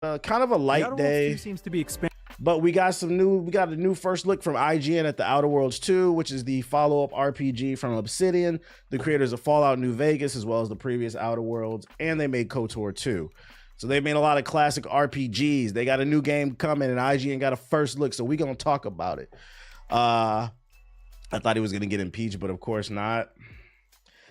Kind of a The light Outer Worlds day. 2 seems to be expanding. But we got a new first look from IGN at the Outer Worlds 2, which is the follow-up RPG from Obsidian, the creators of Fallout New Vegas, as well as the previous Outer Worlds, and they made KOTOR 2. So they made a lot of classic RPGs. They got a new game coming, and IGN got a first look, so we're gonna talk about it. I thought he was gonna get impeached, but of course not.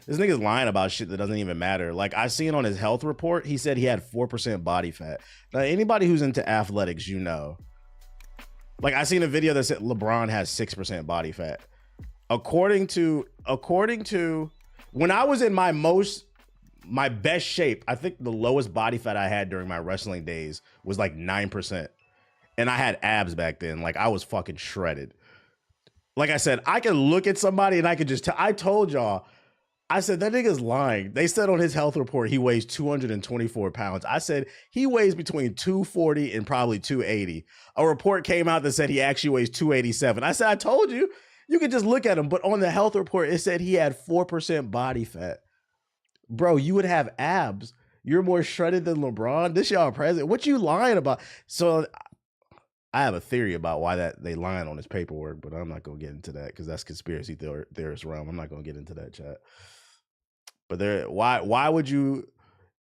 This nigga's lying about shit that doesn't even matter. Like, I seen on his health report, he said he had 4% body fat. Now, anybody who's into athletics, you know. Like, I seen a video that said LeBron has 6% body fat. According to when I was in my best shape, I think the lowest body fat I had during my wrestling days was like 9%. And I had abs back then. Like, I was fucking shredded. Like I said, I could look at somebody and I could just tell. I told y'all, I said, that nigga's lying. They said on his health report he weighs 224 pounds. I said he weighs between 240 and probably 280. A report came out that said he actually weighs 287. I said, I told you, you could just look at him. But on the health report, it said he had 4% body fat. Bro, you would have abs. You're more shredded than LeBron. This y'all president. What you lying about? So I have a theory about why they lying on his paperwork, but I'm not going to get into that because that's conspiracy theorist realm. I'm not going to get into that, chat. But why would you,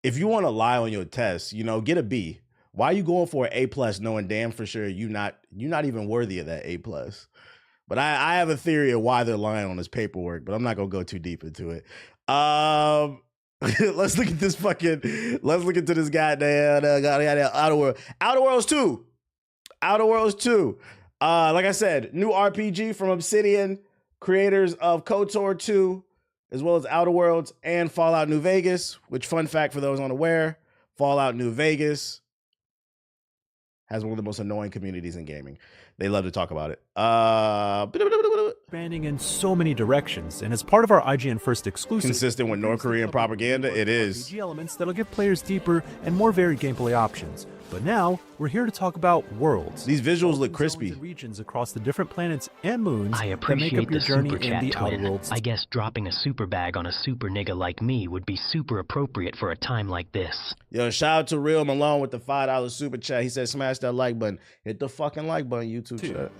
if you want to lie on your test, you know, get a B. Why are you going for an A+ knowing damn for sure you're not even worthy of that A+? But I have a theory of why they're lying on this paperwork, but I'm not gonna go too deep into it. Let's look at this let's look into this goddamn Outer Worlds. Outer Worlds 2. Outer Worlds 2. Like I said, new RPG from Obsidian, creators of KOTOR 2, as well as Outer Worlds and Fallout New Vegas, which, fun fact for those unaware, Fallout New Vegas has one of the most annoying communities in gaming. They love to talk about it. Expanding in so many directions, and as part of our IGN First exclusive, consistent with North Korean propaganda, it is. RPG elements that'll give players deeper and more varied gameplay options. But now we're here to talk about worlds. These visuals look crispy. Regions across the different planets and moons. I appreciate that make up your the journey super in chat, the Outer twin. Worlds. I guess dropping a super bag on a super nigga like me would be super appropriate for a time like this. Yo, shout out to Real Malone with the $5 super chat. He said, smash that like button. Hit the fucking like button, YouTube chat.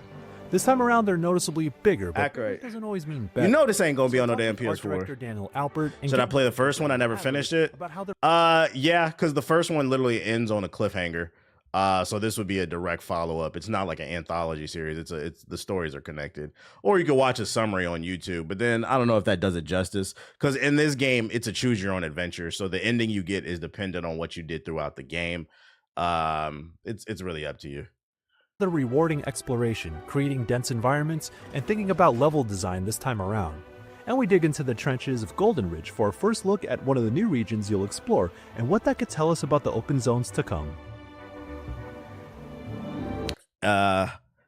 This time around, they're noticeably bigger, but accurate. It doesn't always mean better. You know this ain't gonna be on no damn PS4. Daniel Alpert Should I play the first one? I never finished it. Yeah, because the first one literally ends on a cliffhanger. So this would be a direct follow-up. It's not like an anthology series. It's the stories are connected. Or you could watch a summary on YouTube. But then I don't know if that does it justice. Because in this game, it's a choose your own adventure. So the ending you get is dependent on what you did throughout the game. It's really up to you. The rewarding exploration, creating dense environments, and thinking about level design this time around. And we dig into the trenches of Golden Ridge for a first look at one of the new regions you'll explore and what that could tell us about the open zones to come.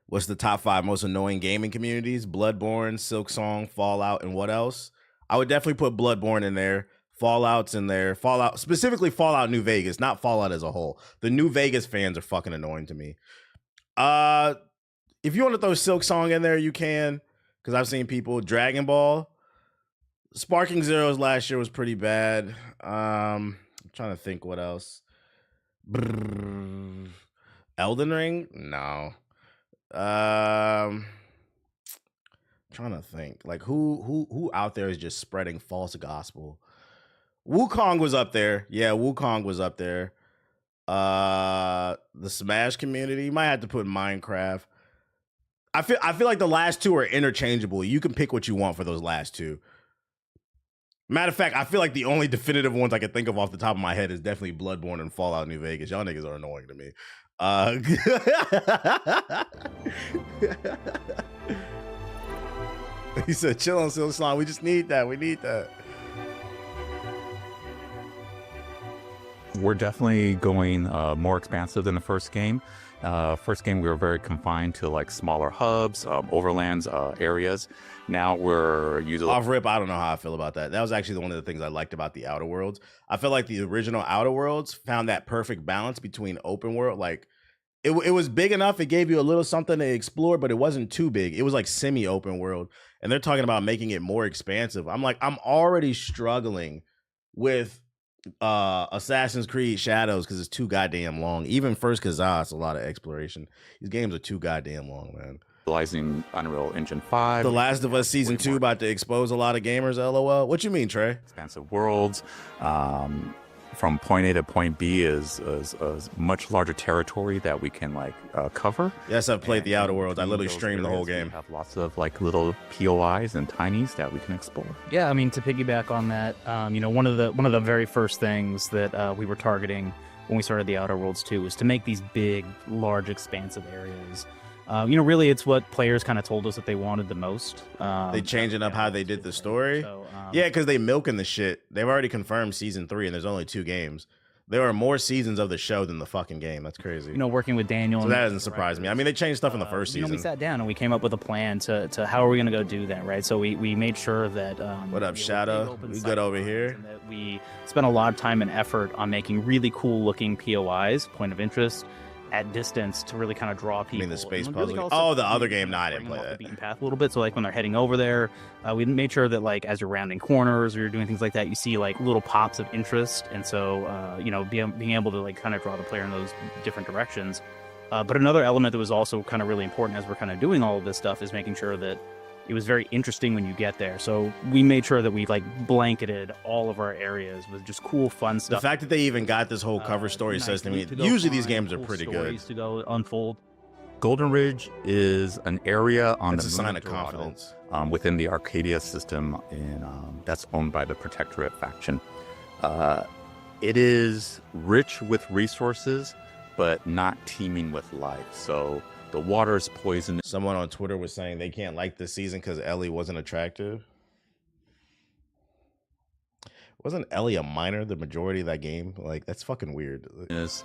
What's the top 5 most annoying gaming communities? Bloodborne, Silksong, Fallout, and what else? I would definitely put Bloodborne in there. Fallout's in there. Fallout, specifically Fallout New Vegas, not Fallout as a whole. The New Vegas fans are fucking annoying to me. If you want to throw Silksong in there, you can, because I've seen people. Dragon Ball, Sparking Zeros last year was pretty bad. I'm trying to think what else. Elden Ring, no. Trying to think, like who out there is just spreading false gospel. Wukong was up there. Yeah, Wukong was up there. The Smash community, you might have to put Minecraft. I feel like the last two are interchangeable. You can pick what you want for those last two. Matter of fact, I feel like the only definitive ones I can think of off the top of my head is definitely Bloodborne and Fallout New Vegas. Y'all niggas are annoying to me. He said, chill on Silksong. We just need that. We need that. We're definitely going more expansive than the first game. First game, we were very confined to like smaller hubs, overlands, areas. Now we're usually off rip. I don't know how I feel about that. That was actually one of the things I liked about the Outer Worlds. I feel like the original Outer Worlds found that perfect balance between open world. Like it was big enough. It gave you a little something to explore, but it wasn't too big. It was like semi-open world. And they're talking about making it more expansive. I'm like, I'm already struggling with Assassin's Creed Shadows because it's too goddamn long. Even first Kazaa, it's a lot of exploration. These games are too goddamn long, man. Utilizing Unreal Engine 5. The Last of Us Season 2 about to expose a lot of gamers, LOL. What you mean, Trey? Expansive worlds. From point A to point B is a much larger territory that we can cover. Yes, I've played the Outer Worlds. I literally streamed the whole game. We have lots of little POIs and tinies that we can explore. Yeah, I mean, to piggyback on that, one of the very first things that we were targeting when we started the Outer Worlds 2 was to make these big, large, expansive areas. Really, it's what players kind of told us that they wanted the most. They changing up how they did the story. So, yeah, because they milking the shit. They've already confirmed season 3, and there's only 2 games. There are more seasons of the show than the fucking game. That's crazy. Working with Daniel. So that doesn't surprise me. I mean, they changed stuff in the first season. We sat down and we came up with a plan to how are we going to go do that, right? So we made sure that. What up, Shadow? We good over here? That we spent a lot of time and effort on making really cool looking POIs, point of interest, at distance to really kind of draw people. I mean, the space puzzle. Oh, the other game. No, I didn't play that. The beaten path a little bit. So when they're heading over there, we made sure that as you're rounding corners or you're doing things like that, you see little pops of interest. And so being able to kind of draw the player in those different directions. But another element that was also kind of really important as we're kind of doing all of this stuff is making sure that it was very interesting when you get there. So we made sure that we blanketed all of our areas with just cool, fun stuff. The fact that they even got this whole cover story says to me, usually these games are pretty good. To go unfold. Golden Ridge is an area on the moon sign of confidence within the Arcadia system, and that's owned by the Protectorate faction. It is rich with resources, but not teeming with life. So the water is poisoned. Someone on Twitter was saying they can't like this season because Ellie wasn't attractive. Wasn't Ellie a minor the majority of that game? That's fucking weird. It's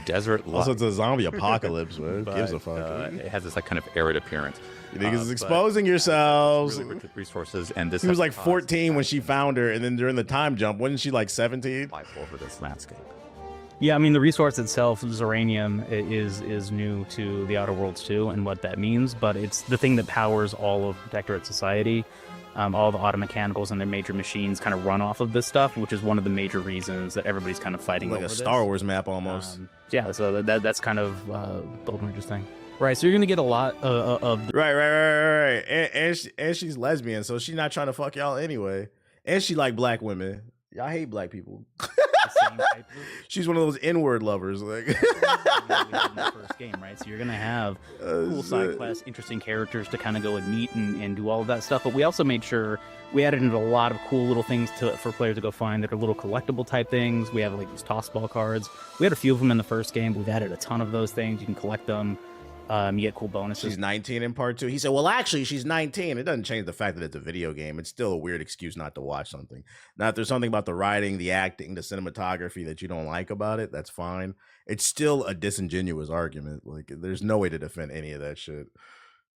desert. Also, it's a zombie apocalypse. Who gives a fuck? It has this kind of arid appearance. You niggas exposing yourselves. Really rich with resources, and this. He was 14 when she found her, and then during the time jump, wasn't she 17? Life over this landscape. Yeah, I mean, the resource itself, Zeranium, is new to the Outer Worlds 2 and what that means, but it's the thing that powers all of Protectorate society. All the automechanicals and their major machines kind of run off of this stuff, which is one of the major reasons that everybody's kind of fighting over this. Like a Star Wars map almost. Yeah, so that's kind of Golden Ridge's thing. Right, so you're going to get a lot of... Right. And she's lesbian, so she's not trying to fuck y'all anyway. And she like black women. Y'all hate black people. She's one of those N-word lovers. In the first game, right? So you're gonna have cool side quests, interesting characters to kind of go and meet and do all of that stuff. But we also made sure we added in a lot of cool little things for players to go find that are little collectible type things. We have these toss ball cards. We had a few of them in the first game. We've added a ton of those things. You can collect them. You get cool bonuses. She's 19 in part 2. He said, well, actually, she's 19. It doesn't change the fact that it's a video game. It's still a weird excuse not to watch something. Now, if there's something about the writing, the acting, the cinematography that you don't like about it, that's fine. It's still a disingenuous argument. There's no way to defend any of that shit.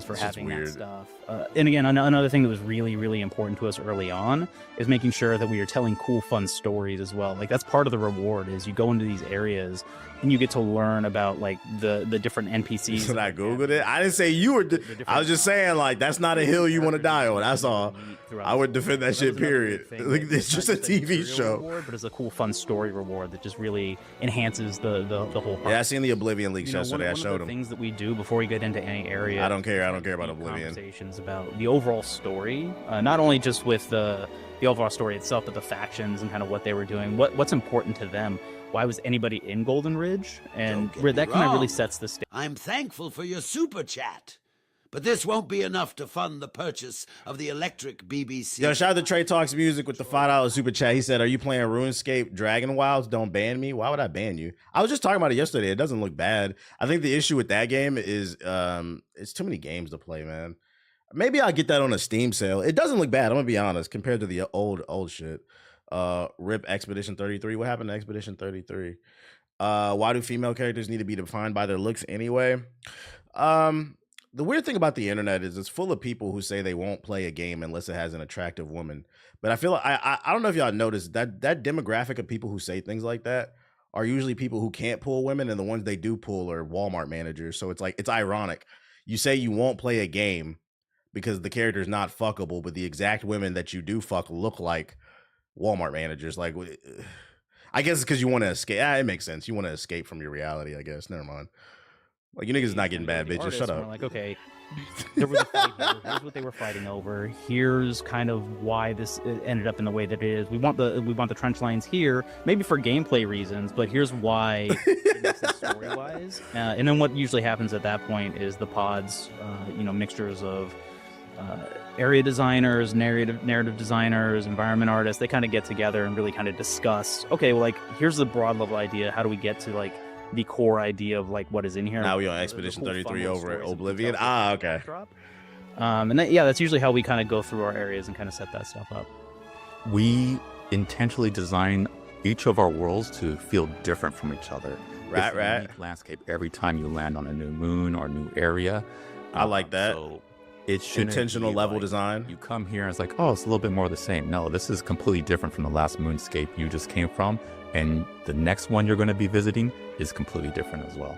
For having that stuff. And again, another thing that was really, really important to us early on is making sure that we are telling cool, fun stories as well. That's part of the reward is you go into these areas and you get to learn about the different NPCs. Should I Googled it? I didn't say you were. I was just saying that's not a hill you want to die on. That's all. I would defend that shit. Period. It's just a TV show, reward, but it's a cool, fun story reward that just really enhances the whole. Yeah, I seen the Oblivion leaks yesterday. I showed them things that we do before we get into any area. I don't care. I don't care about Oblivion. Conversations about the overall story, not only just with the overall story itself, but the factions and kind of what they were doing. What's important to them. Why was anybody in Golden Ridge? And that kind of really sets the stage. I'm thankful for your super chat, but this won't be enough to fund the purchase of the electric BBC. Yo, shout out to Trey Talks Music with the $5 super chat. He said, are you playing RuneScape Dragon Wilds? Don't ban me. Why would I ban you? I was just talking about it yesterday. It doesn't look bad. I think the issue with that game is it's too many games to play, man. Maybe I'll get that on a Steam sale. It doesn't look bad, I'm gonna be honest, compared to the old shit. RIP Expedition 33. What happened to Expedition 33? Why do female characters need to be defined by their looks anyway? The weird thing about the internet is it's full of people who say they won't play a game unless it has an attractive woman. But I feel like I don't know if y'all noticed that demographic of people who say things like that are usually people who can't pull women, and the ones they do pull are Walmart managers. So it's ironic. You say you won't play a game because the character's not fuckable, but the exact women that you do fuck look like Walmart managers. Like, I guess it's because you want to escape. It makes sense. You want to escape from your reality, I guess. Never mind. Like, you niggas not getting bad bitches. Shut up. We're like, okay, there was a fight here. Here's what they were fighting over. Here's kind of why this ended up in the way that it is. We want the trench lines here, maybe for gameplay reasons, but here's why it makes sense story-wise. And then what usually happens at that point is the pods, mixtures of area designers, narrative designers, environment artists. They kind of get together and really kind of discuss. Okay, well, like here's the broad level idea. How do we get to like the core idea of like what is in here? Now we on Expedition 33 over at Oblivion. Ah, okay. And that's usually how we kind of go through our areas and kind of set that stuff up. We intentionally design each of our worlds to feel different from each other. Right. Unique landscape every time you land on a new moon or new area. I like that. So it should intentional level design. You come here and it's like, oh, it's a little bit more of the same. No, this is completely different from the last moonscape you just came from. And the next one you're going to be visiting is completely different as well.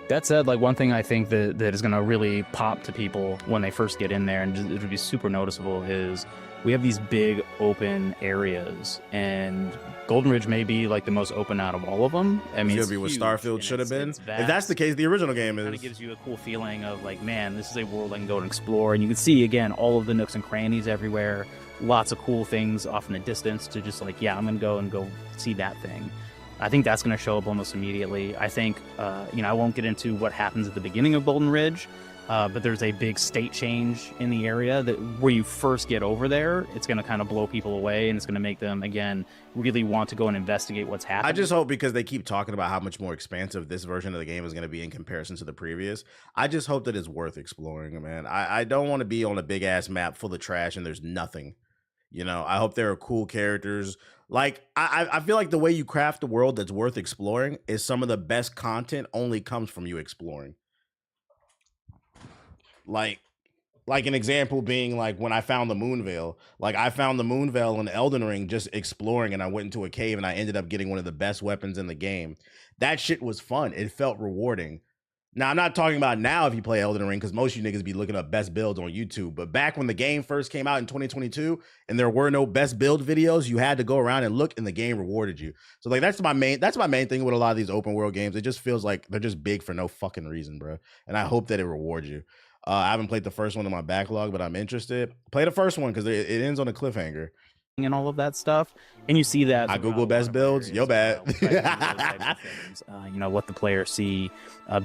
That said, like one thing I think that is going to really pop to people when they first get in there, and it would be super noticeable, is we have these big open areas, and Golden Ridge may be like the most open out of all of them. I mean, it's gonna be what Starfield should have been. If that's the case, the original game is. It gives you a cool feeling of like, man, this is a world I can go and explore, and you can see again all of the nooks and crannies everywhere. Lots of cool things off in the distance to just like, yeah, I'm gonna go see that thing. I think that's going to show up almost immediately. I think, I won't get into what happens at the beginning of Golden Ridge, but there's a big state change in the area that where you first get over there, it's going to kind of blow people away, and it's going to make them, again, really want to go and investigate what's happening. I just hope, because they keep talking about how much more expansive this version of the game is going to be in comparison to the previous, I just hope that it's worth exploring, man. I don't want to be on a big-ass map full of trash and there's nothing. I hope there are cool characters. Like, I feel like the way you craft a world that's worth exploring is some of the best content only comes from you exploring. Like an example being like when I found the Moonveil. Like, I found the Moonveil in Elden Ring just exploring, and I went into a cave and I ended up getting one of the best weapons in the game. That shit was fun. It felt rewarding. Now, I'm not talking about now if you play Elden Ring, because most of you niggas be looking up best builds on YouTube. But back when the game first came out in 2022 and there were no best build videos, you had to go around and look, and the game rewarded you. So like that's my main thing with a lot of these open world games. It just feels like they're just big for no fucking reason, bro. And I hope that it rewards you. I haven't played the first one in my backlog, but I'm interested. Play the first one because it ends on a cliffhanger. And all of that stuff, and you see that I Google best builds. Yo, bad. What the players see,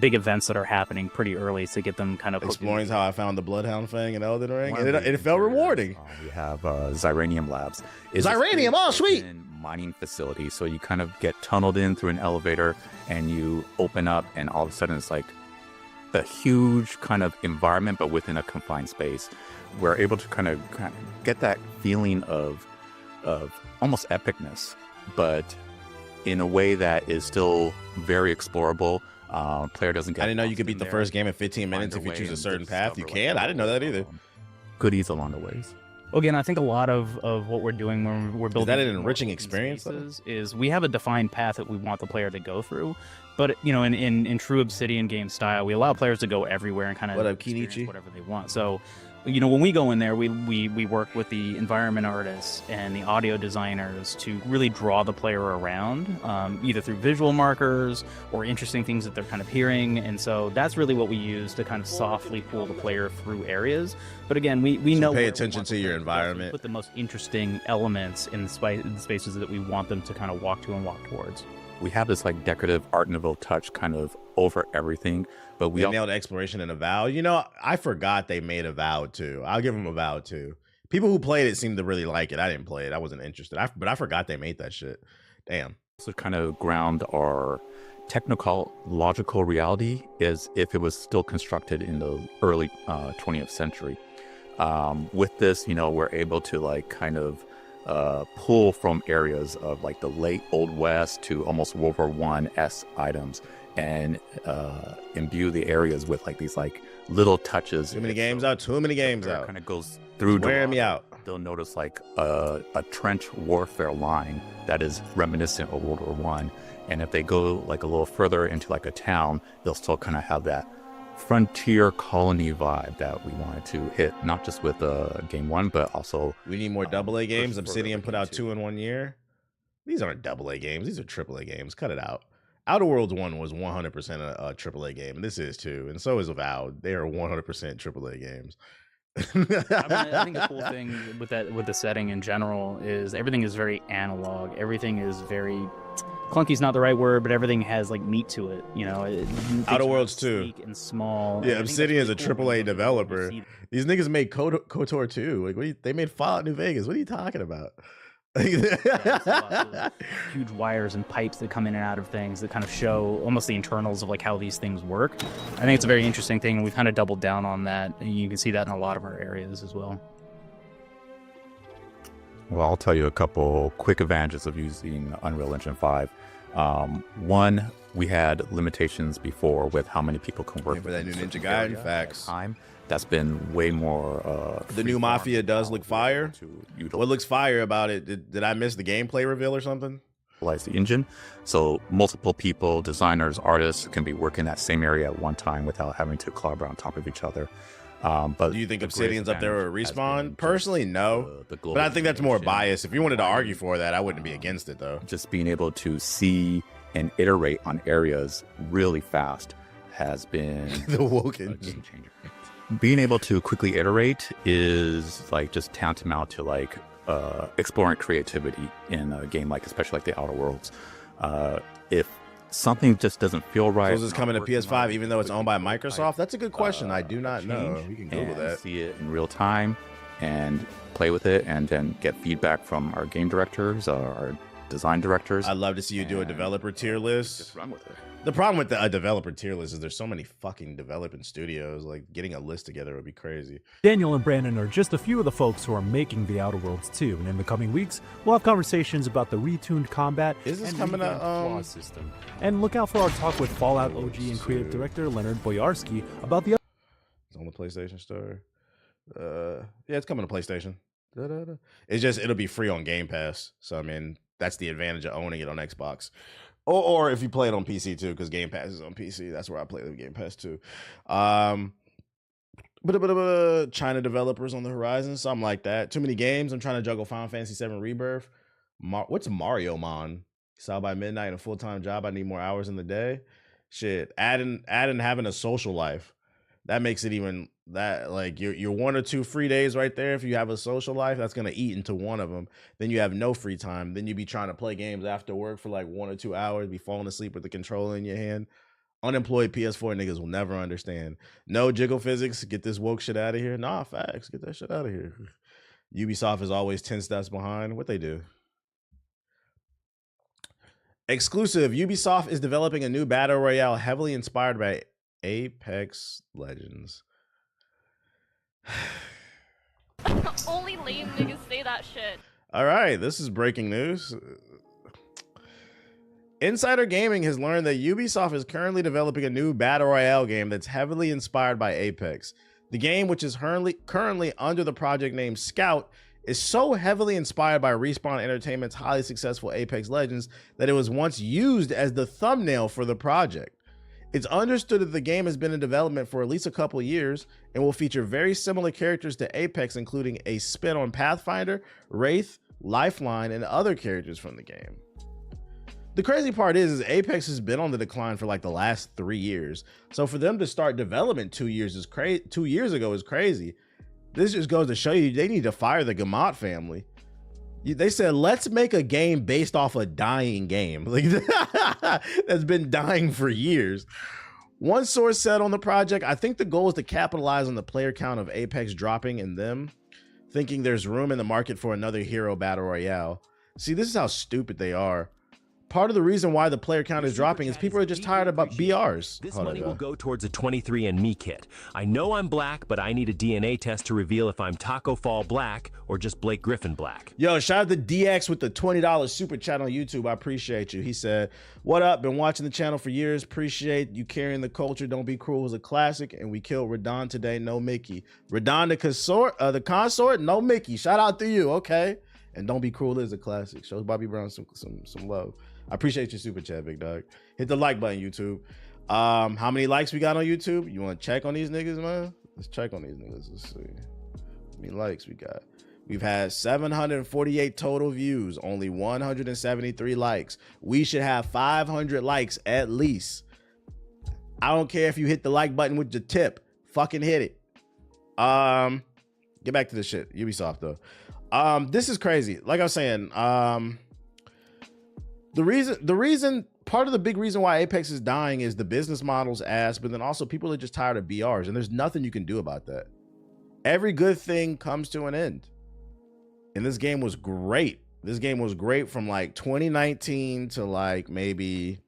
big events that are happening pretty early to get them kind of exploring how I found the Bloodhound Fang in Elden Ring, and it felt rewarding. We have Zyranium Labs. Zyranium, oh sweet. Mining facility, so you kind of get tunneled in through an elevator, and you open up, and all of a sudden it's like a huge kind of environment, but within a confined space. We're able to kind of get that feeling of almost epicness, but in a way that is still very explorable. Player doesn't get. I didn't know you could beat the first game in 15 minutes if you choose a certain path. You can. I didn't know that either. Goodies along the ways. Well, again, I think a lot of what we're doing when we're building is that an enriching experience is we have a defined path that we want the player to go through. But in true Obsidian game style, we allow players to go everywhere and kind of experience whatever they want. So, when we go in there, we work with the environment artists and the audio designers to really draw the player around, either through visual markers or interesting things that they're kind of hearing. And so that's really what we use to kind of softly pull the player through areas. But again, we know pay attention to your environment. Put the most interesting elements in the spaces that we want them to kind of walk to and walk towards. We have this like decorative Art Nouveau touch kind of over everything, but we nailed exploration and Avowed. I forgot they made Avowed too. I'll give them Avowed too. People who played it seemed to really like it. I didn't play it. I wasn't interested. But I forgot they made that shit. Damn. So kind of ground our technological reality as if it was still constructed in the early 20th century. With this, we're able to like kind of pull from areas of like the late Old West to almost World War I-esque items, and imbue the areas with like these like little touches. Too many games out. Kind of goes through. Wearing me out. They'll notice like a trench warfare line that is reminiscent of World War I, and if they go like a little further into like a town, they'll still kind of have that frontier colony vibe that we wanted to hit, not just with game 1, but also We need more AA games. for Obsidian put out game 2 in 1 year. These aren't AA games. These are AAA games. Cut it out. Outer Worlds 1 was 100% a AAA game, and this is too. And so is Avowed. They are 100% AAA games. I think the cool thing with the setting in general is everything is very analog. Everything is very clunky is not the right word, but everything has like meat to it. You know, Outer Worlds 2 sleek and small. Yeah, And I think Obsidian is a that's really cool AAA when you developer. see These niggas made KOTOR 2. Like, they made Fallout New Vegas. What are you talking about? it's a lot of huge wires and pipes that come in and out of things that kind of show almost the internals of like how these things work. I think it's a very interesting thing, and we've kind of doubled down on that, and you can see that in a lot of our areas as well. Well, I'll tell you a couple quick advantages of using Unreal Engine 5. One, we had limitations before with how many people can work Yeah, for that new within Ninja certain Gaiden, area at a facts. time. That's been way more. The new freeform Mafia does now look we're fire. able to utilize What looks fire about it? Did I miss the gameplay reveal or something? the engine, so multiple people, designers, artists, can be working that same area at one time without having to collaborate on top of each other. But Do you think the greatest Obsidian's up there with advantage has been Respawn? Personally, just no. the But I think that's more globalization, biased. If you wanted to argue for that, I wouldn't be against it, though. just being able to see and iterate on areas really fast has been The a Woken. game changer. Being able to quickly iterate is like just tantamount to like exploring creativity in a game like, especially like the Outer Worlds. If something just doesn't feel right, So is this not coming to working PS5 right, even though it's owned by quickly Microsoft? That's a good question. I do not change know. You can Google and that. see it in real time and play with it, and then get feedback from our game directors, our design directors. I'd love to see you do a and, developer tier list. Just run with it. The problem with a developer tier list is there's so many fucking developing studios. Like, getting a list together would be crazy. Daniel and Brandon are just a few of the folks who are making the Outer Worlds 2, and in the coming weeks, we'll have conversations about the retuned combat Is this and coming to, revamped claw system. And look out for our talk with Fallout OG and creative director Leonard Boyarsky about the It's on the PlayStation Store. Yeah, it's coming to PlayStation. Da-da-da. It's just, it'll be free on Game Pass. So, I mean, that's the advantage of owning it on Xbox. Or if you play it on PC too, because Game Pass is on PC. That's where I play the Game Pass too. But China developers on the horizon, something like that. Too many games. I'm trying to juggle Final Fantasy VII Rebirth. What's Mario Mon? Saw by midnight and a full-time job. I need more hours in the day. Shit, adding having a social life. That makes it even that like you're 1 or 2 free days right there. If you have a social life, that's gonna eat into one of them. Then you have no free time. Then you be trying to play games after work for like 1 or 2 hours, be falling asleep with the controller in your hand. Unemployed PS4 niggas will never understand. No jiggle physics. Get this woke shit out of here. Nah, facts. Get that shit out of here. Ubisoft is always 10 steps behind. What they do? Exclusive. Ubisoft is developing a new battle royale heavily inspired by Apex Legends. Only lame niggas say that shit. All right, this is breaking news. Insider Gaming has learned that Ubisoft is currently developing a new battle royale game that's heavily inspired by Apex. The game, which is currently under the project name Scout, is so heavily inspired by Respawn Entertainment's highly successful Apex Legends that it was once used as the thumbnail for the project. It's understood that the game has been in development for at least a couple years and will feature very similar characters to Apex, including a spin on Pathfinder, Wraith, Lifeline, and other characters from the game. The crazy part is Apex has been on the decline for like the last 3 years. So for them to start development 2 years ago is crazy. This just goes to show you they need to fire the Gamot family. They said, let's make a game based off a dying game. Like, that's been dying for years. One source said on the project, I think the goal is to capitalize on the player count of Apex dropping in them, thinking there's room in the market for another hero battle royale. See, this is how stupid they are. Part of the reason why the player count is dropping is people are just tired about BRs. This money will go towards a 23andMe kit. I know I'm black, but I need a DNA test to reveal if I'm Taco Fall black or just Blake Griffin black. Yo, shout out to DX with the $20 super chat on YouTube. I appreciate you. He said, what up? Been watching the channel for years. Appreciate you carrying the culture. Don't Be Cruel was a classic, and we killed Radon today. No Mickey. Radon the consort, no Mickey. Shout out to you, okay? And Don't Be Cruel is a classic. Shows Bobby Brown some love. I appreciate your super chat, big dog. Hit the like button, YouTube. How many likes we got on YouTube? You want to check on these niggas, man? Let's check on these niggas. Let's see. How many likes we got? We've had 748 total views, only 173 likes. We should have 500 likes at least. I don't care if you hit the like button with your tip. Fucking hit it. Get back to the shit. Ubisoft though. This is crazy. Like I was saying, the reason part of the big reason why Apex is dying is the business model's ass, but then also people are just tired of BRs, and there's nothing you can do about that. Every good thing comes to an end. And this game was great. This game was great from like 2019 to like maybe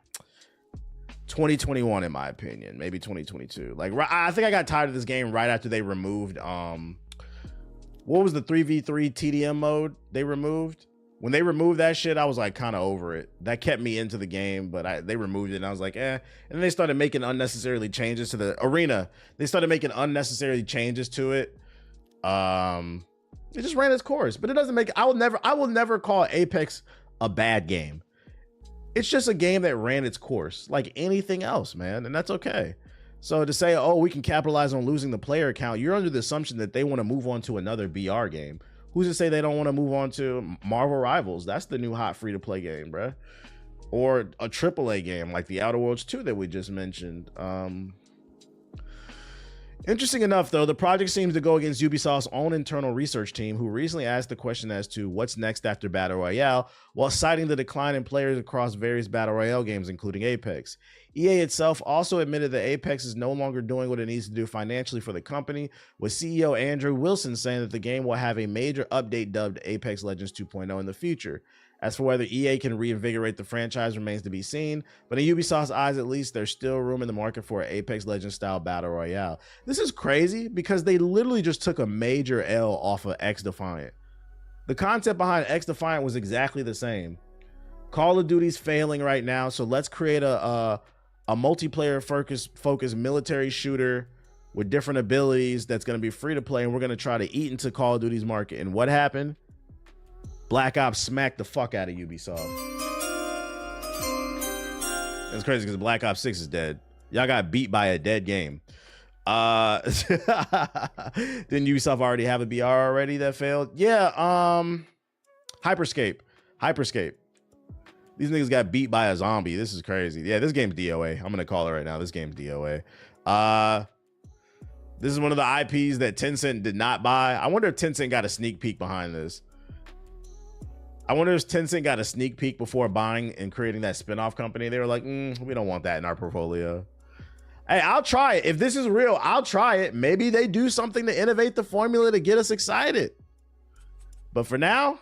2021, in my opinion, maybe 2022. Like, I think I got tired of this game right after they removed, what was the 3v3 TDM mode they removed? When they removed that shit, I was like kind of over it. That kept me into the game, but they removed it and I was like, eh. And then they started making unnecessarily changes to the arena. They started making unnecessary changes to it. It just ran its course, but it doesn't make, I will never call Apex a bad game. It's just a game that ran its course like anything else, man. And that's okay. So to say, oh, we can capitalize on losing the player count, you're under the assumption that they want to move on to another BR game. Who's to say they don't want to move on to Marvel Rivals? That's the new hot free-to-play game, bruh. Or a AAA game like the Outworlds 2 that we just mentioned. Interesting enough, though, the project seems to go against Ubisoft's own internal research team, who recently asked the question as to what's next after Battle Royale, while citing the decline in players across various Battle Royale games, including Apex. EA itself also admitted that Apex is no longer doing what it needs to do financially for the company, with CEO Andrew Wilson saying that the game will have a major update dubbed Apex Legends 2.0 in the future. As for whether EA can reinvigorate the franchise remains to be seen, but in Ubisoft's eyes at least, there's still room in the market for an Apex Legends style battle royale. This is crazy because they literally just took a major L off of X Defiant. The concept behind X Defiant was exactly the same. Call of Duty's failing right now, so let's create a multiplayer focused military shooter with different abilities that's going to be free to play, and we're going to try to eat into Call of Duty's market. And what happened? Black Ops smacked the fuck out of Ubisoft. It's crazy because Black Ops 6 is dead. Y'all got beat by a dead game. Didn't Ubisoft already have a BR already that failed? Yeah, Hyperscape. These niggas got beat by a zombie. This is crazy. Yeah, this game's DOA. I'm gonna call it right now. This game's DOA. This is one of the IPs that Tencent did not buy. I wonder if Tencent got a sneak peek behind this. I wonder if Tencent got a sneak peek before buying and creating that spinoff company. They were like, we don't want that in our portfolio. Hey, I'll try it. If this is real, I'll try it. Maybe they do something to innovate the formula to get us excited. But for now,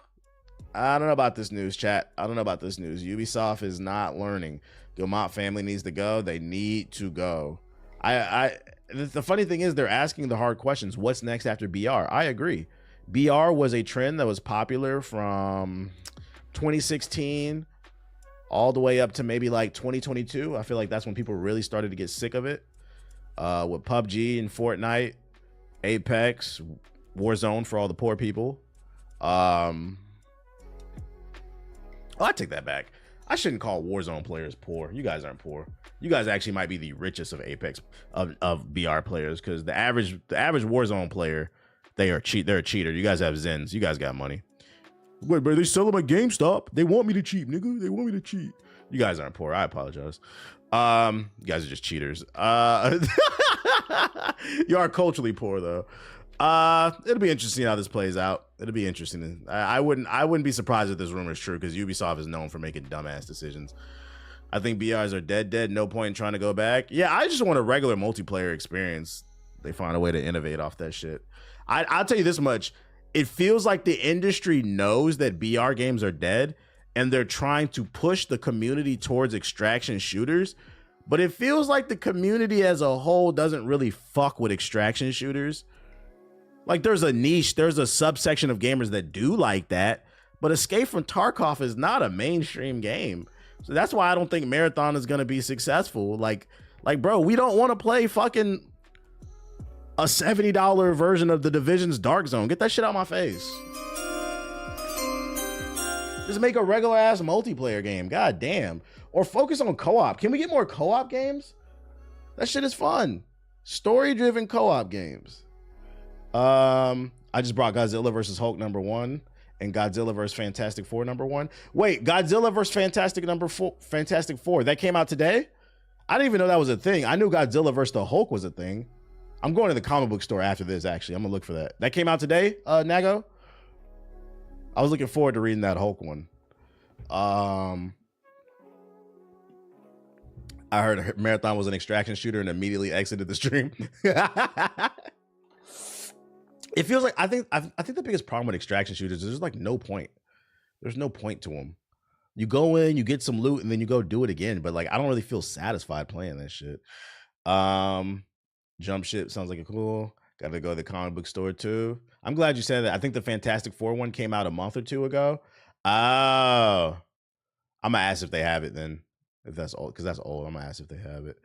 I don't know about this news, chat. I don't know about this news. Ubisoft is not learning. Guillemot family needs to go. They need to go. The funny thing is they're asking the hard questions. What's next after BR? I agree. BR was a trend that was popular from 2016 all the way up to maybe like 2022. I feel like that's when people really started to get sick of it. With PUBG and Fortnite, Apex, Warzone for all the poor people. Oh, I take that back. I shouldn't call Warzone players poor. You guys aren't poor. You guys actually might be the richest of Apex of BR players, because the average Warzone player, they're a cheater. You guys have Zens. You guys got money. Wait, but they sell them at GameStop. They want me to cheat, nigga. They want me to cheat. You guys aren't poor. I apologize. You guys are just cheaters. You are culturally poor though. It'll be interesting how this plays out. It'll be interesting. I wouldn't be surprised if this rumor is true, because Ubisoft is known for making dumbass decisions. I think BRs are dead. No point in trying to go back. Yeah, I just want a regular multiplayer experience. They find a way to innovate off that shit. I'll tell you this much. It feels like the industry knows that BR games are dead, and they're trying to push the community towards extraction shooters. But it feels like the community as a whole doesn't really fuck with extraction shooters. Like, there's a niche, there's a subsection of gamers that do like that, but Escape from Tarkov is not a mainstream game. So that's why I don't think Marathon is going to be successful. Like, bro, we don't want to play fucking a $70 version of The Division's Dark Zone. Get that shit out my face. Just make a regular ass multiplayer game. God damn. Or focus on co-op. Can we get more co-op games? That shit is fun. Story-driven co-op games. I just brought Godzilla vs. Hulk #1 and Godzilla vs. Fantastic Four #1. Wait, Godzilla vs. Fantastic Four. That came out today? I didn't even know that was a thing. I knew Godzilla vs. the Hulk was a thing. I'm going to the comic book store after this, actually. I'm gonna look for that. That came out today, Nago? I was looking forward to reading that Hulk one. I heard Marathon was an extraction shooter and immediately exited the stream. It feels like I think the biggest problem with extraction shooters is there's like no point. There's no point to them. You go in, you get some loot, and then you go do it again. But like, I don't really feel satisfied playing that shit. Jump ship sounds like a cool. Got to go to the comic book store too. I'm glad you said that. I think the Fantastic Four one came out a month or two ago. Oh, I'm gonna ask if they have it then. If that's old, because that's old. I'm gonna ask if they have it.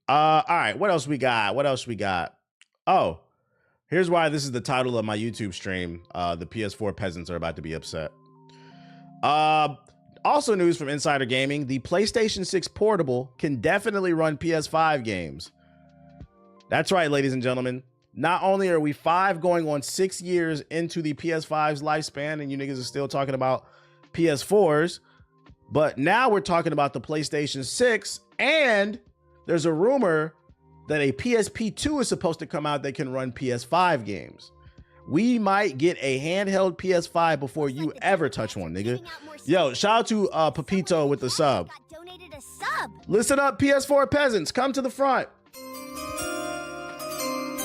All right. What else we got? Oh, here's why this is the title of my YouTube stream. The PS4 peasants are about to be upset. Also news from Insider Gaming, the PlayStation 6 Portable can definitely run PS5 games. That's right, ladies and gentlemen. Not only are we 5 going on 6 years into the PS5's lifespan, and you niggas are still talking about PS4s, but now we're talking about the PlayStation 6, and there's a rumor that a PSP 2 is supposed to come out that can run PS5 games. We might get a handheld PS5 before you ever touch one, nigga. Yo, shout out to Pepito with the sub. Listen up, PS4 peasants, come to the front.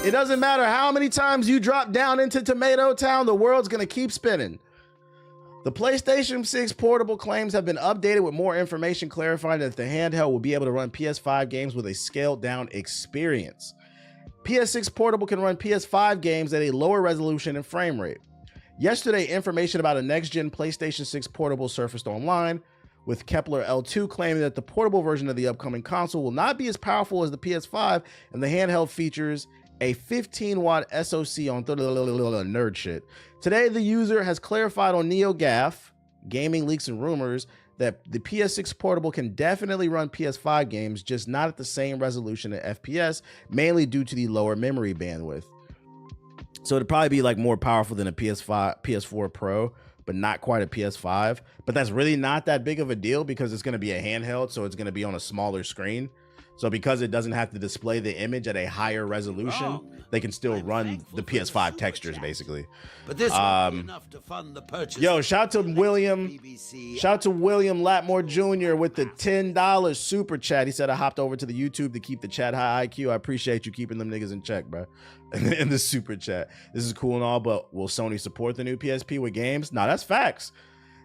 It doesn't matter how many times you drop down into Tomato Town, the world's gonna keep spinning. The PlayStation 6 Portable claims have been updated with more information clarifying that the handheld will be able to run PS5 games with a scaled down experience. PS6 Portable can run PS5 games at a lower resolution and frame rate. Yesterday, information about a next-gen PlayStation 6 Portable surfaced online, with Kepler L2 claiming that the portable version of the upcoming console will not be as powerful as the PS5, and the handheld features a 15-watt SoC on nerd shit. Today, the user has clarified on NeoGAF, Gaming Leaks and Rumors, that the PS6 Portable can definitely run PS5 games, just not at the same resolution and FPS, mainly due to the lower memory bandwidth. So it'd probably be like more powerful than a PS4 Pro, but not quite a PS5. But that's really not that big of a deal because it's going to be a handheld, so it's going to be on a smaller screen. So because it doesn't have to display the image at a higher resolution, they can still run the PS5 textures, basically. But this won't be enough to fund the purchase. Yo, shout out to William. Shout out to William Latmore Jr. with the $10 super chat. He said I hopped over to the YouTube to keep the chat high IQ. I appreciate you keeping them niggas in check, bro. In the super chat. This is cool and all, but will Sony support the new PSP with games? Nah, that's facts.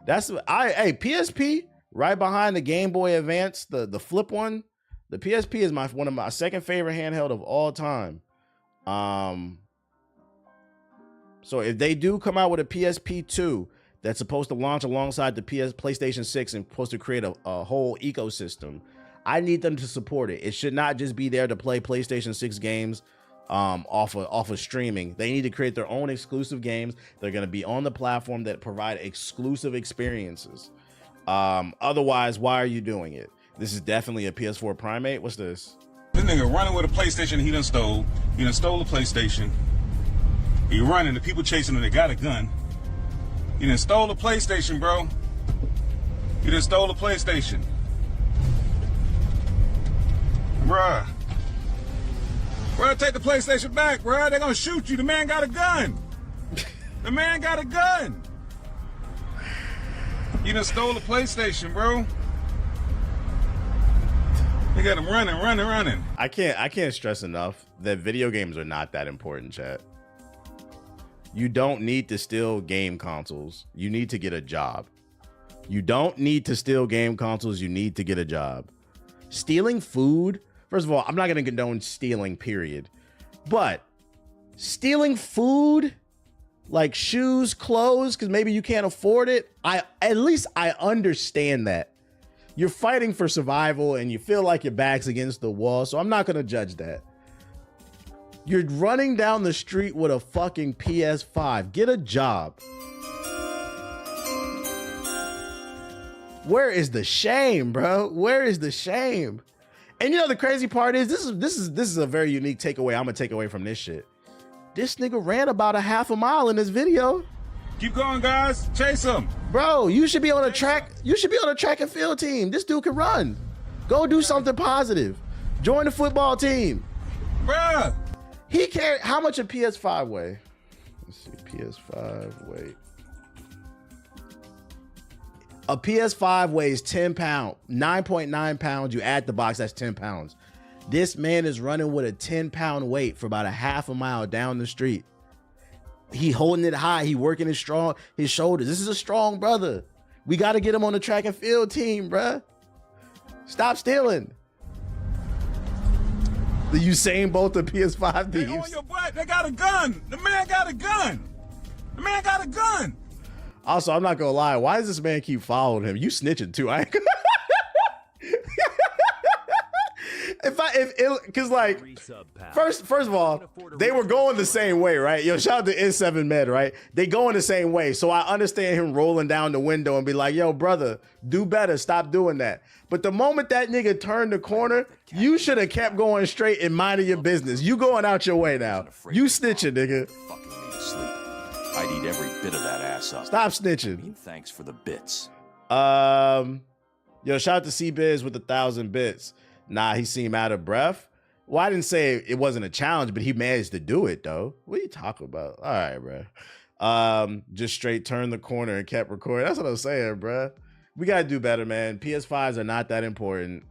Hey, PSP right behind the Game Boy Advance, the flip one. The PSP is one of my second favorite handheld of all time. So if they do come out with a PSP 2 that's supposed to launch alongside the PlayStation 6 and supposed to create a whole ecosystem, I need them to support it. It should not just be there to play PlayStation 6 games off of streaming. They need to create their own exclusive games. They're going to be on the platform that provide exclusive experiences. Otherwise, why are you doing it? This is definitely a PS4 Primate. What's this? This nigga running with a PlayStation he done stole. He done stole a PlayStation. He running, the people chasing him, they got a gun. He done stole a PlayStation, bro. He done stole a PlayStation. Bruh. Bruh, take the PlayStation back, bruh. They're gonna shoot you. The man got a gun. The man got a gun. He done stole a PlayStation, bro. They got him running. I can't stress enough that video games are not that important, chat. You don't need to steal game consoles. You need to get a job. You don't need to steal game consoles. You need to get a job. Stealing food, first of all, I'm not going to condone stealing, period. But stealing food, like shoes, clothes, because maybe you can't afford it, at least I understand that. You're fighting for survival and you feel like your back's against the wall, so I'm not going to judge that. You're running down the street with a fucking PS5. Get a job. Where is the shame, bro? Where is the shame? And you know the crazy part is this is a very unique takeaway. I'm gonna take away from this shit. This nigga ran about a half a mile in this video. Keep going, guys. Chase him. Bro, you should be on a track. You should be on a track and field team. This dude can run. Go do something positive. Join the football team. Bruh. He carried, how much a PS5 weigh? Let's see, PS5 weight. A PS5 weighs 10 pounds, 9.9 pounds. You add the box, that's 10 pounds. This man is running with a 10-pound weight for about a half a mile down the street. He holding it high. He working his shoulders. This is a strong brother. We got to get him on the track and field team, bruh. Stop stealing. The Usain Bolt of PS5 thieves. They on your butt. They got a gun. The man got a gun. The man got a gun. Also, I'm not gonna lie. Why does this man keep following him? You snitching too. Cause like, first of all, they were going the same way, right? Yo, shout out to N7 Med, right? They going the same way. So I understand him rolling down the window and be like, yo, brother, do better. Stop doing that. But the moment that nigga turned the corner, you should have kept going straight and minding your business. You going out your way now. You snitching, nigga. Fucking me to sleep. I'd eat every bit of that ass up. Stop snitching. I mean, thanks for the bits. Yo, shout out to C-Biz with 1,000 bits. Nah, he seemed out of breath. Well, I didn't say it wasn't a challenge, but he managed to do it, though. What are you talking about? All right, bro. Just straight turned the corner and kept recording. That's what I'm saying, bro. We gotta do better, man. PS5s are not that important.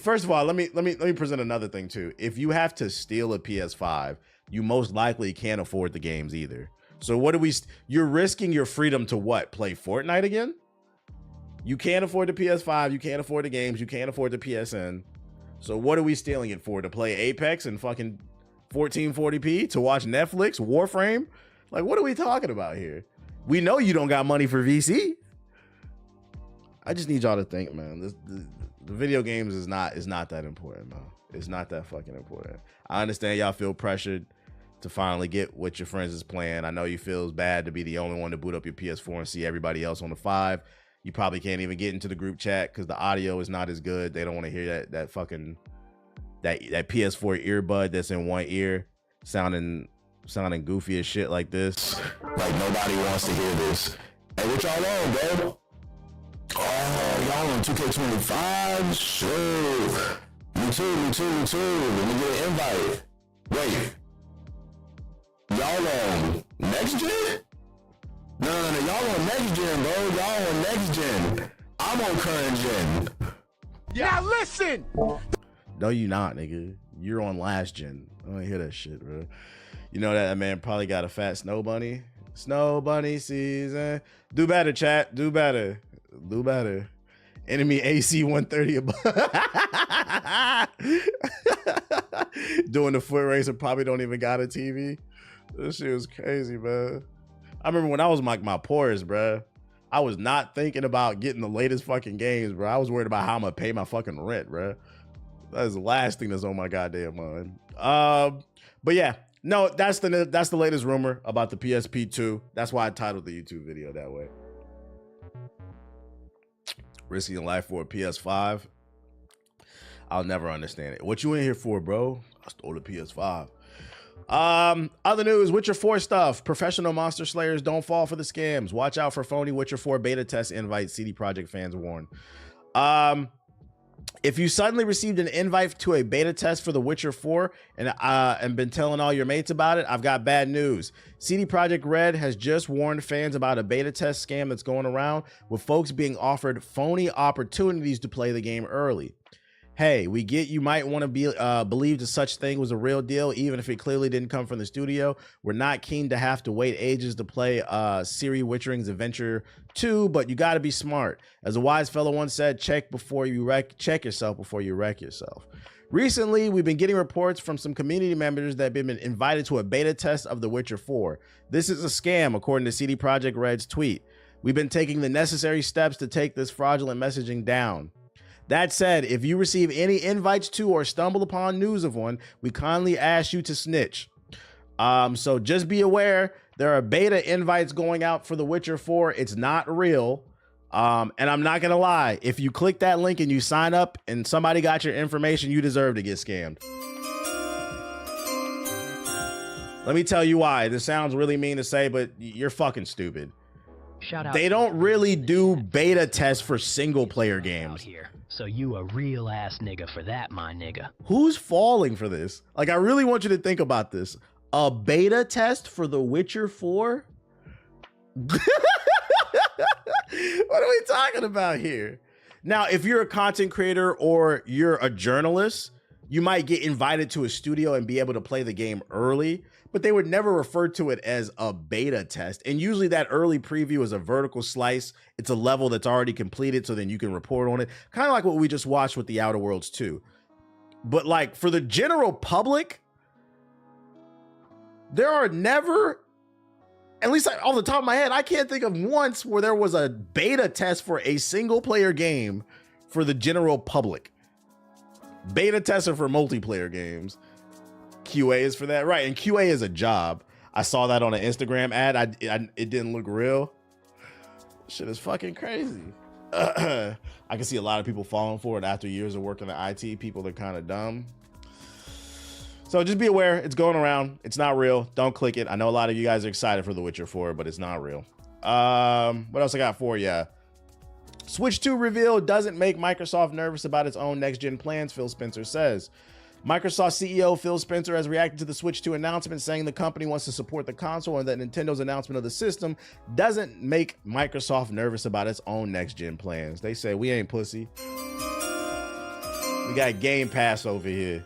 First of all, let me present another thing too. If you have to steal a PS5, you most likely can't afford the games either. So what do we? You're risking your freedom to what? Play Fortnite again? You can't afford the PS5. You can't afford the games. You can't afford the PSN. So what are we stealing it for? To play Apex and fucking 1440p? To watch Netflix? Warframe? Like, what are we talking about here? We know you don't got money for VC. I just need y'all to think, man. The video games is not that important, man. It's not that fucking important. I understand y'all feel pressured to finally get what your friends is playing. I know you feels bad to be the only one to boot up your PS4 and see everybody else on the 5. You probably can't even get into the group chat because the audio is not as good. They don't want to hear that fucking that PS4 earbud that's in one ear sounding goofy as shit like this. Like nobody wants to hear this. Hey, what y'all on, bro? Oh, y'all on 2K25? Sure. Me too. Let me get an invite. Wait. Y'all on next gen? No, y'all on next gen, bro. Y'all on next gen. I'm on current gen. Yeah, listen. No, you not, nigga. You're on last gen. I don't hear that shit, bro. You know that man probably got a fat snow bunny. Snow bunny season. Do better, chat. Do better. Enemy AC 130 above. Doing the foot race and probably don't even got a TV. This shit was crazy, man. I remember when I was like my poorest, bro. I was not thinking about getting the latest fucking games, bro. I was worried about how I'm gonna pay my fucking rent, bro. That is the last thing that's on my goddamn mind. But yeah, no, that's the latest rumor about the PSP 2. That's why I titled the YouTube video that way. Risking life for a PS5. I'll never understand it. What you in here for, bro? I stole the PS5. Other news, Witcher 4 stuff. Professional monster slayers don't fall for the scams. Watch out for phony Witcher 4 beta test invites, CD Projekt fans warn. If you suddenly received an invite to a beta test for The Witcher 4 and been telling all your mates about it, I've got bad news. CD Projekt Red has just warned fans about a beta test scam that's going around, with folks being offered phony opportunities to play the game early. Hey, we get you might want to be believe that such thing was a real deal, even if it clearly didn't come from the studio. We're not keen to have to wait ages to play Ciri Witchering's Adventure 2, but you got to be smart. As a wise fellow once said, check yourself before you wreck yourself. Recently, we've been getting reports from some community members that have been invited to a beta test of The Witcher 4. This is a scam, according to CD Projekt Red's tweet. We've been taking the necessary steps to take this fraudulent messaging down. That said, if you receive any invites to or stumble upon news of one, we kindly ask you to snitch. So just be aware, there are beta invites going out for The Witcher 4. It's not real. And I'm not gonna lie, if you click that link and you sign up and somebody got your information, you deserve to get scammed. Let me tell you why. This sounds really mean to say, but you're fucking stupid. Shout out. They don't really do beta tests for single player games. Here. So you a real ass nigga for that, my nigga. Who's falling for this? Like, I really want you to think about this. A beta test for The Witcher 4? What are we talking about here? Now, if you're a content creator or you're a journalist, you might get invited to a studio and be able to play the game early, but they would never refer to it as a beta test. And usually that early preview is a vertical slice. It's a level that's already completed, so then you can report on it. Kind of like what we just watched with the Outer Worlds 2. But like for the general public, there are never, at least off the top of my head, I can't think of once where there was a beta test for a single player game for the general public. Beta tests are for multiplayer games. QA is for that, right? And QA is a job. I saw that on an Instagram ad. It didn't look real. Shit is fucking crazy. I can see a lot of people falling for it after years of working in IT. People are kind of dumb. So just be aware, it's going around. It's not real. Don't click it. I know a lot of you guys are excited for The Witcher 4, but it's not real. What else I got for you? Switch 2 reveal doesn't make Microsoft nervous about its own next-gen plans, Phil Spencer says. Microsoft CEO Phil Spencer has reacted to the Switch 2 announcement, saying the company wants to support the console and that Nintendo's announcement of the system doesn't make Microsoft nervous about its own next-gen plans. They say, we ain't pussy. We got Game Pass over here.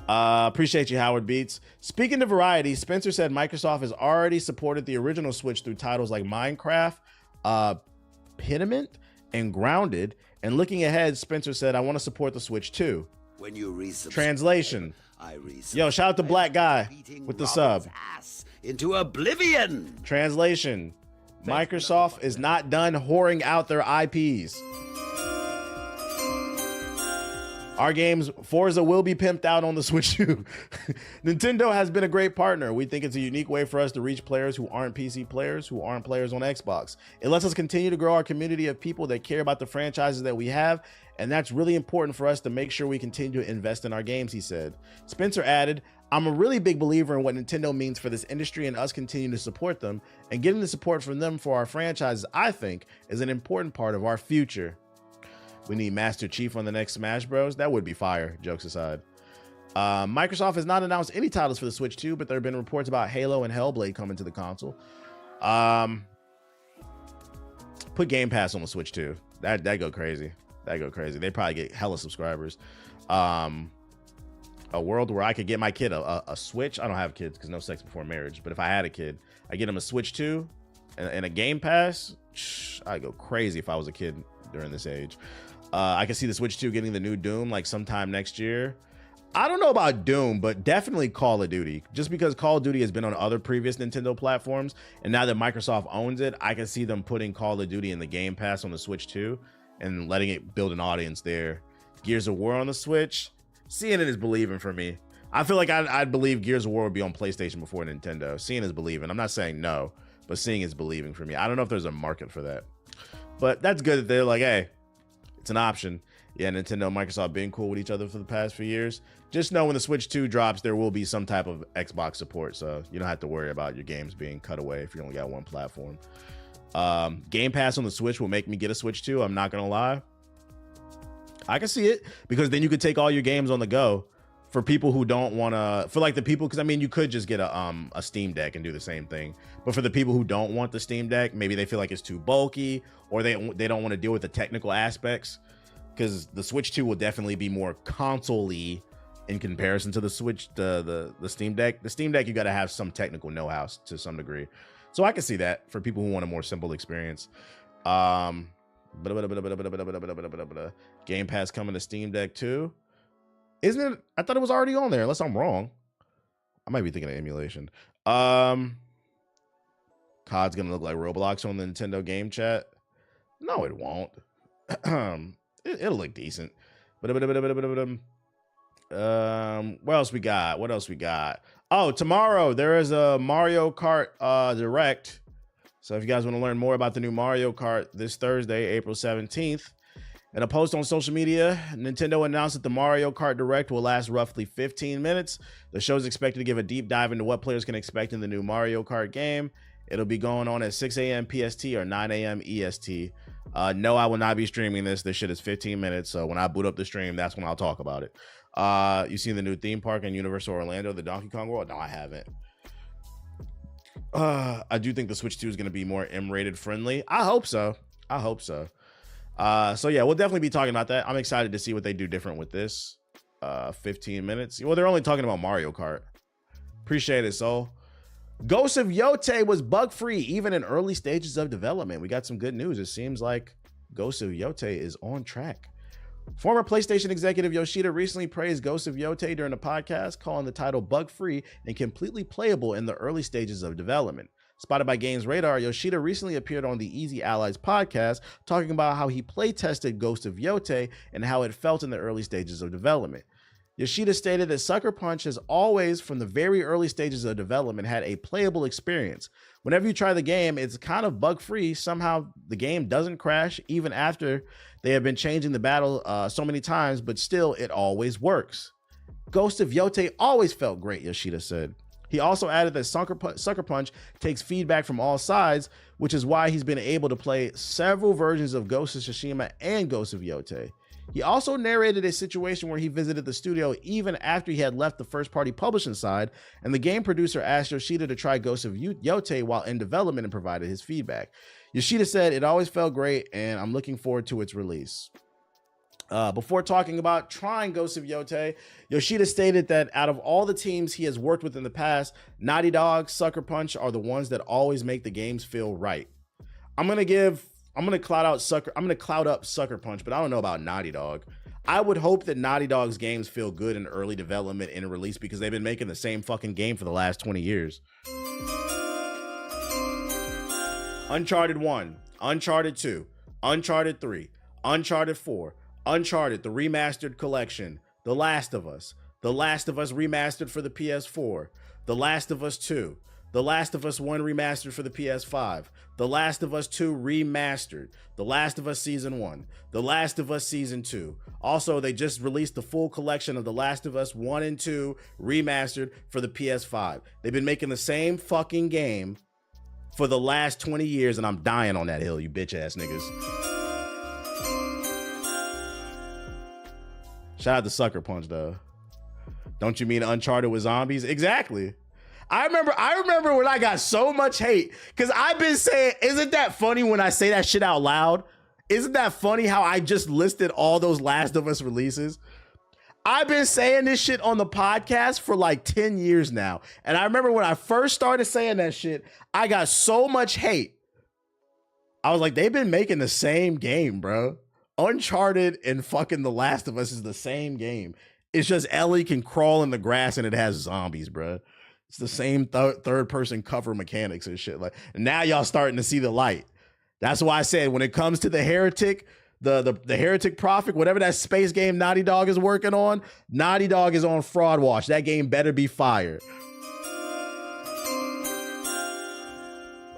Appreciate you, Howard Beats. Speaking to Variety, Spencer said Microsoft has already supported the original Switch through titles like Minecraft, Pentiment, and Grounded. And looking ahead, Spencer said, I want to support the Switch too. When you Translation. Yo, shout out to Black Guy with the sub. Into oblivion. Translation. Microsoft is not done whoring out their IPs. Our games, Forza will be pimped out on the Switch 2. Nintendo has been a great partner. We think it's a unique way for us to reach players who aren't PC players, who aren't players on Xbox. It lets us continue to grow our community of people that care about the franchises that we have, and that's really important for us to make sure we continue to invest in our games, he said. Spencer added, I'm a really big believer in what Nintendo means for this industry and us continuing to support them, and getting the support from them for our franchises, I think, is an important part of our future. We need Master Chief on the next Smash Bros. That would be fire, jokes aside. Microsoft has not announced any titles for the Switch 2, but there have been reports about Halo and Hellblade coming to the console. Put Game Pass on the Switch 2. That go crazy. That go crazy. They probably get hella subscribers. A world where I could get my kid a Switch. I don't have kids because no sex before marriage. But if I had a kid, I get him a Switch 2 and a Game Pass. I'd go crazy if I was a kid during this age. I can see the Switch 2 getting the new Doom like sometime next year. I don't know about Doom, but definitely Call of Duty. Just because Call of Duty has been on other previous Nintendo platforms, and now that Microsoft owns it, I can see them putting Call of Duty in the Game Pass on the Switch 2 and letting it build an audience there. Gears of War on the Switch, seeing it is believing for me. I feel like I'd believe Gears of War would be on PlayStation before Nintendo. Seeing is believing. I'm not saying no, but seeing is believing for me. I don't know if there's a market for that. But that's good that they're like, hey, it's an option. Yeah, Nintendo and Microsoft being cool with each other for the past few years. Just know when the Switch 2 drops, there will be some type of Xbox support, so you don't have to worry about your games being cut away if you only got one platform. Game Pass on the Switch will make me get a Switch 2. I'm not going to lie. I can see it, because then you could take all your games on the go. For people who don't want to, for like the people, because I mean, you could just get a Steam Deck and do the same thing. But for the people who don't want the Steam Deck, maybe they feel like it's too bulky, or they don't want to deal with the technical aspects, because the Switch 2 will definitely be more console-y in comparison to the Switch, the Steam Deck. The Steam Deck, you got to have some technical know-how to some degree. So I can see that for people who want a more simple experience. Game Pass coming to Steam Deck too. Isn't it? I thought it was already on there, unless I'm wrong. I might be thinking of emulation. COD's gonna look like Roblox on the Nintendo game chat. No, it won't. It'll look decent. What else we got? Oh, tomorrow there is a Mario Kart Direct So if you guys want to learn more about the new Mario Kart this Thursday, April 17th, in a post on social media, Nintendo announced that the Mario Kart Direct will last roughly 15 minutes. The show is expected to give a deep dive into what players can expect in the new Mario Kart game. It'll be going on at 6 a.m. PST or 9 a.m. EST. No, I will not be streaming this. This shit is 15 minutes. So when I boot up the stream, that's when I'll talk about it. You seen the new theme park in Universal Orlando, the Donkey Kong World? No, I haven't. I do think the Switch 2 is going to be more M-rated friendly. I hope so. So yeah, we'll definitely be talking about that. I'm excited to see what they do different with this. 15 minutes. Well, they're only talking about Mario Kart. Appreciate it, Soul. Ghost of Yote was bug-free, even in early stages of development. We got some good news. It seems like Ghost of Yote is on track. Former PlayStation executive Yoshida recently praised Ghost of Yote during a podcast, calling the title bug-free and completely playable in the early stages of development. Spotted by Games Radar, Yoshida recently appeared on the Easy Allies podcast, talking about how he play-tested Ghost of Yote and how it felt in the early stages of development. Yoshida stated that Sucker Punch has always, from the very early stages of development, had a playable experience. Whenever you try the game, it's kind of bug-free. Somehow the game doesn't crash, even after they have been changing the battle so many times, but still, it always works. Ghost of Yote always felt great, Yoshida said. He also added that Sucker Punch takes feedback from all sides, which is why he's been able to play several versions of Ghost of Tsushima and Ghost of Yote. He also narrated a situation where he visited the studio even after he had left the first-party publishing side, and the game producer asked Yoshida to try Ghost of Yote while in development and provided his feedback. Yoshida said, "It always felt great, and I'm looking forward to its release." Before talking about trying Ghost of Yote, Yoshida stated that out of all the teams he has worked with in the past, Naughty Dog, Sucker Punch are the ones that always make the games feel right. I'm gonna cloud up Sucker Punch, but I don't know about Naughty Dog. I would hope that Naughty Dog's games feel good in early development and release because they've been making the same fucking game for the last 20 years. Uncharted 1, Uncharted 2, Uncharted 3, Uncharted 4, Uncharted, the remastered collection, The Last of Us remastered for the PS4, The Last of Us 2, The Last of Us 1 remastered for the PS5, The Last of Us 2 remastered, The Last of Us Season 1, The Last of Us Season 2. Also, they just released the full collection of The Last of Us 1 and 2 remastered for the PS5. They've been making the same fucking game for the last 20 years, and I'm dying on that hill, you bitch ass niggas. Shout out to Sucker Punch, though. Don't you mean Uncharted with zombies? Exactly. I remember when I got so much hate because I've been saying, isn't that funny when I say that shit out loud? Isn't that funny how I just listed all those Last of Us releases? I've been saying this shit on the podcast for like 10 years now. And I remember when I first started saying that shit, I got so much hate. I was like, they've been making the same game, bro. Uncharted and fucking The Last of Us is the same game. It's just Ellie can crawl in the grass and it has zombies, bro. It's the same third person cover mechanics and shit. Like, now y'all starting to see the light. That's why I said when it comes to the Heretic, the Heretic Prophet, whatever that space game Naughty Dog is working on, Naughty Dog is on Fraud Watch. That game better be fire.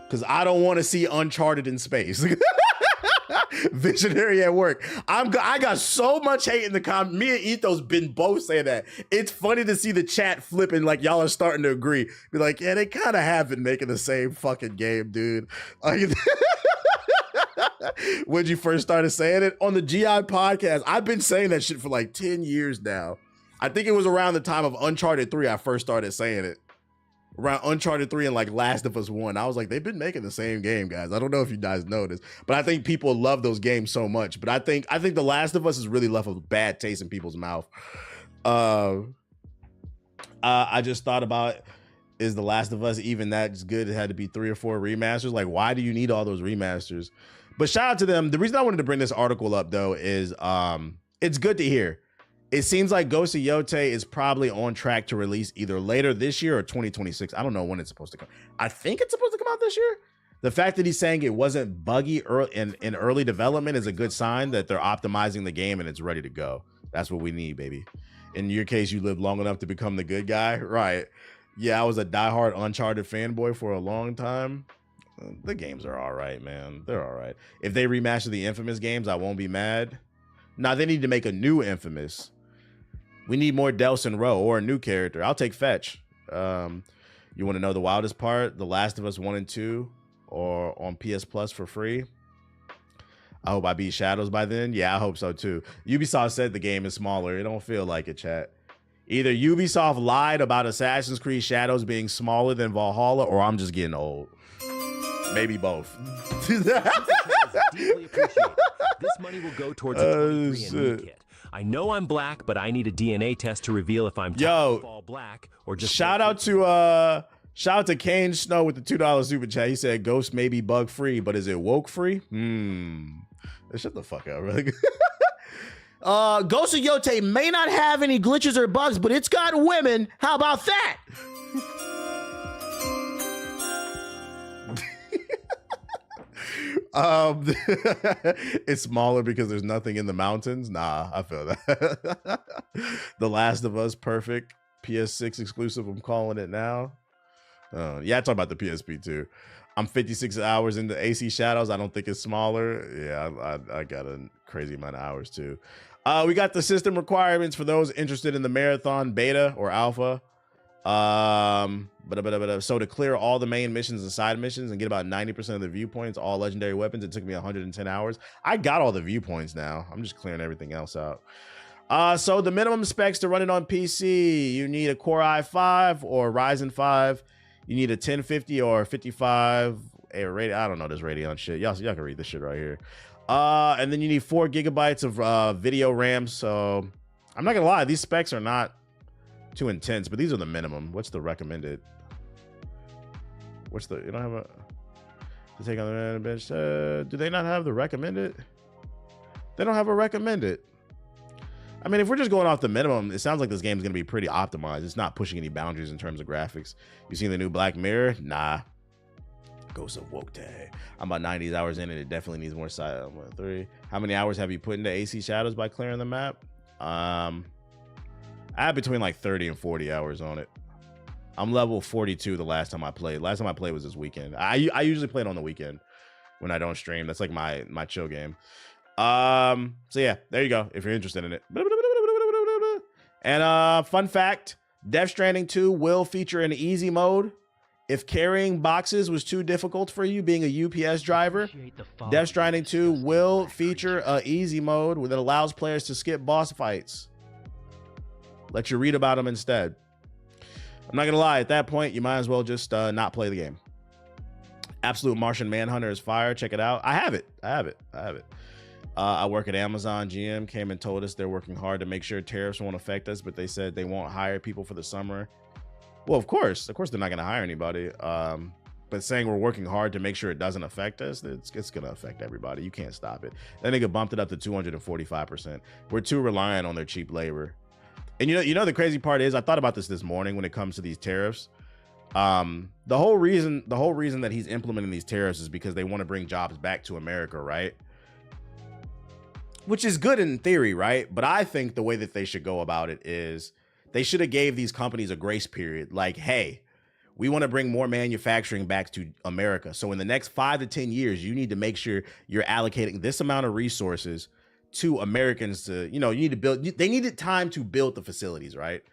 Because I don't want to see Uncharted in space. Visionary at work. I got so much hate in the comments. Me and Ethos been both saying that. It's funny to see the chat flipping like y'all are starting to agree. Be like, yeah, they kind of have been making the same fucking game, dude. When you first started saying it on the GI podcast, I've been saying that shit for like 10 years now. I think it was around the time of Uncharted 3 I first started saying it. Around Uncharted 3 and like Last of Us 1. I was like, they've been making the same game, guys. I don't know if you guys know this, but I think people love those games so much. But I think The Last of Us has really left a bad taste in people's mouth. I just thought about, is The Last of Us even that good? It had to be 3 or 4 remasters. Like, why do you need all those remasters? But shout out to them. The reason I wanted to bring this article up though is it's good to hear. It seems like Ghost of Yote is probably on track to release either later this year or 2026. I don't know when it's supposed to come. I think it's supposed to come out this year. The fact that he's saying it wasn't buggy in early development is a good sign that they're optimizing the game and it's ready to go. That's what we need, baby. In your case, you lived long enough to become the good guy, right? Yeah, I was a diehard Uncharted fanboy for a long time. The games are all right, man. They're all right. If they remaster the Infamous games, I won't be mad. Nah, they need to make a new Infamous. We need more Delson Rowe or a new character. I'll take Fetch. You want to know the wildest part? The Last of Us 1 and 2 or on PS Plus for free. I hope I beat Shadows by then. Yeah, I hope so too. Ubisoft said the game is smaller. It don't feel like it, chat. Either Ubisoft lied about Assassin's Creed Shadows being smaller than Valhalla, or I'm just getting old. Maybe both. Deeply appreciated. This money will go towards a 23andMe kit. I know I'm black, but I need a DNA test to reveal if I'm all black or just. Shout out to Kane Snow with the $2 super chat. He said Ghost may be bug free, but is it woke free? Shut the fuck up, really. Ghost of Yote may not have any glitches or bugs, but it's got women. How about that? It's smaller because there's nothing in the mountains. Nah, I feel that. The Last of Us, perfect. PS6 exclusive. I'm calling it now. Yeah, I talk about the PSP too. I'm 56 hours into AC Shadows. I don't think it's smaller. Yeah, I got a crazy amount of hours too. We got the system requirements for those interested in the marathon beta or alpha. So to clear all the main missions and side missions and get about 90% of the viewpoints, all legendary weapons, it took me 110 hours. I got all the viewpoints now. I'm just clearing everything else out. So the minimum specs to run it on PC, you need a Core i5 or Ryzen 5. You need a 1050 or 55. I don't know this Radeon shit. Y'all can read this shit right here. And then you need 4 gigabytes of video RAM. So I'm not gonna lie, these specs are not too intense, but these are the minimum. What's the recommended? You don't have a to take on the bench? Do they not have the recommended? They don't have a recommended. I mean, if we're just going off the minimum, it sounds like this game's gonna be pretty optimized. It's not pushing any boundaries in terms of graphics. You seen the new Black Mirror? Nah. Ghost of Woke-Tay. I'm about 90 hours in, and it definitely needs more side. 3. How many hours have you put into AC Shadows by clearing the map? I had between like 30 and 40 hours on it. I'm level 42 the last time I played. Last time I played was this weekend. I usually play it on the weekend when I don't stream. That's like my chill game. So yeah, there you go. If you're interested in it. And fun fact, Death Stranding 2 will feature an easy mode. If carrying boxes was too difficult for you being a UPS driver, Death Stranding 2 will feature an easy mode that allows players to skip boss fights. Let you read about them instead. I'm not gonna lie, at that point, you might as well just not play the game. Absolute Martian Manhunter is fire. Check it out. I have it. I work at Amazon. GM came and told us they're working hard to make sure tariffs won't affect us, but they said they won't hire people for the summer. Well, of course they're not gonna hire anybody. But saying we're working hard to make sure it doesn't affect us, it's gonna affect everybody. You can't stop it. That nigga bumped it up to 245%. We're too reliant on their cheap labor. And you know the crazy part is, I thought about this morning when it comes to these tariffs. The whole reason that he's implementing these tariffs is because they want to bring jobs back to America, right? Which is good in theory, right? But I think the way that they should go about it is they should have gave these companies a grace period. Like, hey, we want to bring more manufacturing back to America. So in the next 5 to 10 years, you need to make sure you're allocating this amount of resources to Americans to, you need to build. They needed time to build the facilities, right?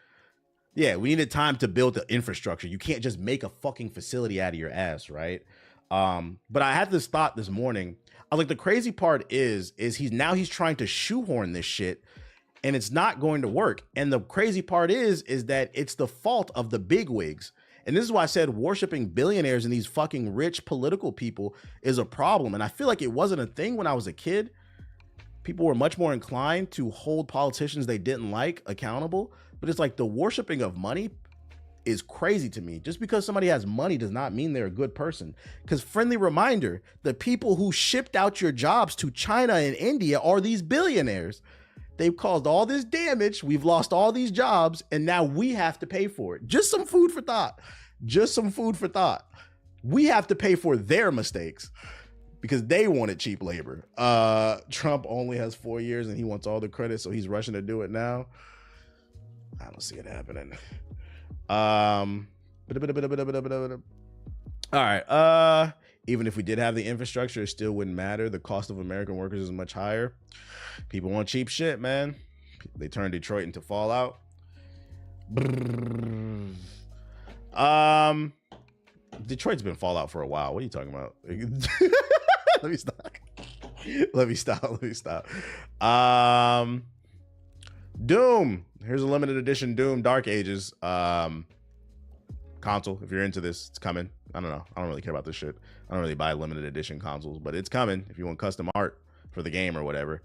Yeah, we needed time to build the infrastructure. You can't just make a fucking facility out of your ass, right? But I had this thought this morning. I was like, the crazy part is he's trying to shoehorn this shit, and it's not going to work. And the crazy part is that it's the fault of the bigwigs. And this is why I said worshiping billionaires and these fucking rich political people is a problem. And I feel like it wasn't a thing when I was a kid. People were much more inclined to hold politicians they didn't like accountable. But it's like the worshiping of money is crazy to me. Just because somebody has money does not mean they're a good person. Because friendly reminder, the people who shipped out your jobs to China and India are these billionaires. They've caused all this damage. We've lost all these jobs, and now we have to pay for it. Just some food for thought. We have to pay for their mistakes because they wanted cheap labor. Trump only has 4 years and he wants all the credit, so he's rushing to do it now. I don't see it happening. All right. even if we did have the infrastructure, it still wouldn't matter. The cost of American workers is much higher. People want cheap shit, man. They turned Detroit into Fallout. Detroit's been Fallout for a while. What are you talking about? Let me stop. Doom. Here's a limited edition Doom Dark Ages console. If you're into this, it's coming. I don't know. I don't really care about this shit. I don't really buy limited edition consoles, but it's coming if you want custom art for the game or whatever.